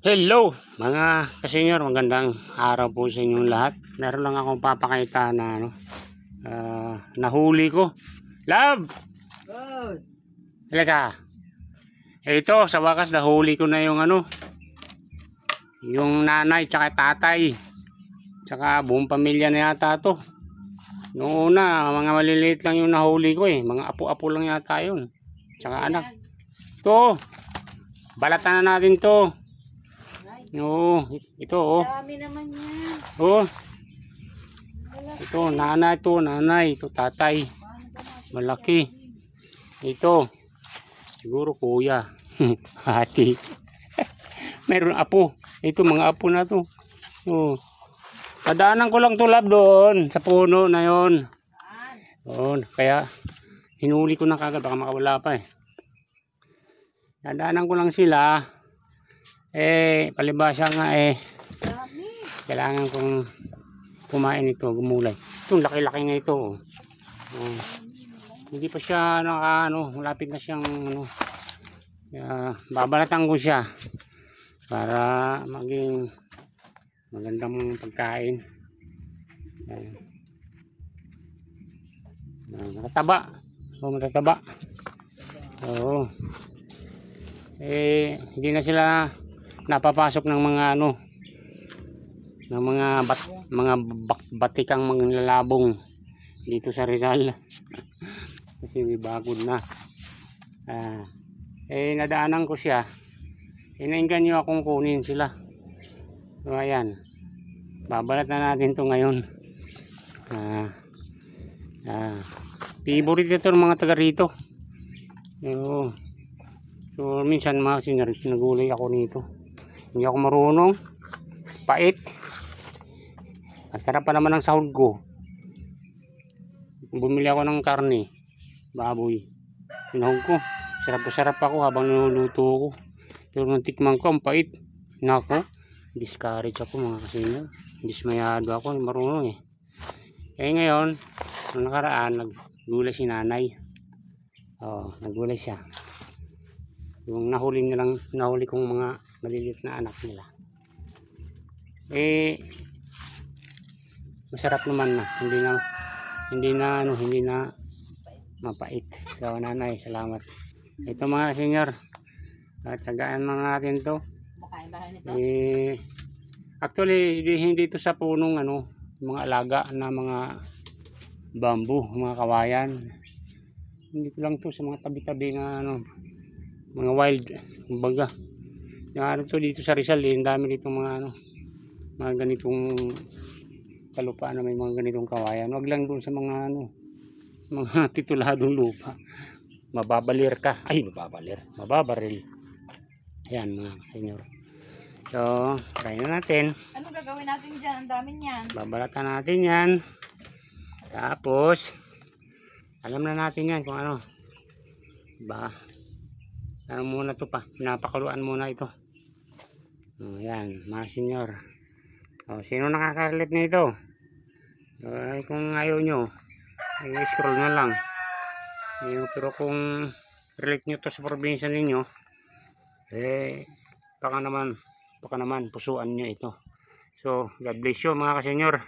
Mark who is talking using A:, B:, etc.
A: Hello mga kasenyor, magandang araw po sa inyong lahat. Meron lang akong papakita na nahuli ko. Love!
B: Good.
A: Halika. Ito, sa wakas nahuli ko na yung yung nanay tsaka tatay. Tsaka buong pamilya na yata to. Noong una, mga maliliit lang yung nahuli ko eh. Mga apo-apo lang yata yun. Tsaka anak. To, balatan na natin to. Oo, ito oh.
B: Dami naman yan.
A: Oh. Ito, nanay, ito tatay. Malaki. Ito. Siguro kuya. Hati. Meron apo. Ito mga apo na to. Oh. Kadaanan ko lang to lab doon sa puno na 'yon. Oh, kaya hinuli ko na kagad baka makawala pa eh. Dadaanan ko lang sila. Palibasa nga kailangan kong kumain ito, gumulay. Itong laki-laki na ito. Hindi pa siya malapit na siyang babalatan ko siya para maging magandang pagkain. Matataba. Matataba. Oo. Hindi na sila napapasok ng mga ng mga batikang manlalabong dito sa Rizal kasi may bagod na. Nadaanan ko siya, inainggan nyo akong kunin sila. So ayan, babalat na natin to ngayon. Favorite ito ng mga taga rito. So minsan nagulay ako nito. Hindi ako marunong. Pait. Ang sarap pa naman ng sahod ko. Bumili ako ng karne. Baboy. Sinahog ko. Sarap ako habang niluluto ko. Pero nung tikman ko, ang pait. Nako. Discourage ako mga kasinyo. Dismayado ako. Marunong eh. Kaya ngayon, nung nakaraan, naggulay si nanay. Naggulay siya. Yung nahuli kong mga maliliit na anak nila. Masarap naman na. Hindi na mapait. So nanay, salamat. Ito mga senyor. Tsagaan na natin to. Actually, hindi ito sa punong mga alaga na mga bamboo, mga kawayan. Dito lang to sa mga tabi-tabi na mga wild, kumbaga. Yung to dito sa Rizal, ang dami dito mga ganitong kalupaan na may mga ganitong kawayan. Wag lang doon sa mga mga tituladong lupa. Mababalir ka. Ay, mababaril. Ayan mga senyor. So, try na natin.
B: Ano gagawin natin dyan? Ang dami niyan.
A: Babalatan natin yan. Tapos, alam na natin yan kung ano. Muna to pa. Pinapakuluan muna ito. Ayan, mga senyor. Sino nakaka-relate na ito? Kung ayaw nyo, scroll na lang. Pero kung relate nyo to sa probinsya ninyo, baka naman pusuan nyo ito. So, God bless you mga kasenyor.